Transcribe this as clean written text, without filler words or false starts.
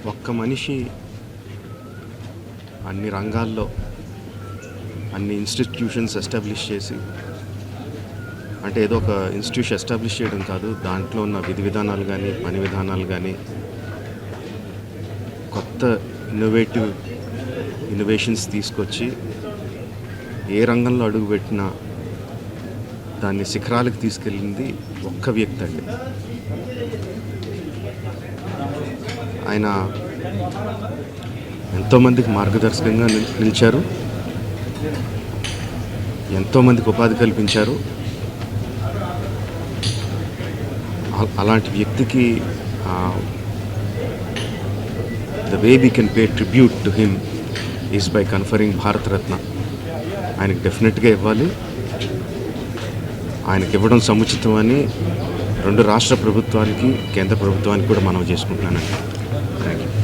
ఒక్క మనిషి అన్ని రంగాల్లో అన్ని ఇన్స్టిట్యూషన్స్ ఎస్టాబ్లిష్ చేసి, అంటే ఏదో ఒక ఇన్స్టిట్యూషన్ ఎస్టాబ్లిష్ చేయడం కాదు, దాంట్లో ఉన్న విధి విధానాలు కానీ పని విధానాలు కానీ కొత్త ఇన్నోవేషన్స్ తీసుకొచ్చి ఏ రంగంలో అడుగుపెట్టినా దాన్ని శిఖరాలకు తీసుకెళ్ళింది ఒక్క వ్యక్తి అండి. ఆయన ఎంతోమందికి మార్గదర్శకంగా నిలిచారు, ఎంతోమందికి ఉపాధి కల్పించారు. అలాంటి వ్యక్తికి the way we can pay tribute to him is by conferring Bharat Ratna. ఆయనకి డెఫినెట్గా ఇవ్వాలి. ఆయనకి ఇవ్వడం సముచితం అని రెండు రాష్ట్ర ప్రభుత్వానికి కేంద్ర ప్రభుత్వానికి కూడా మనవి చేసుకుంటున్నానండి. Thank you.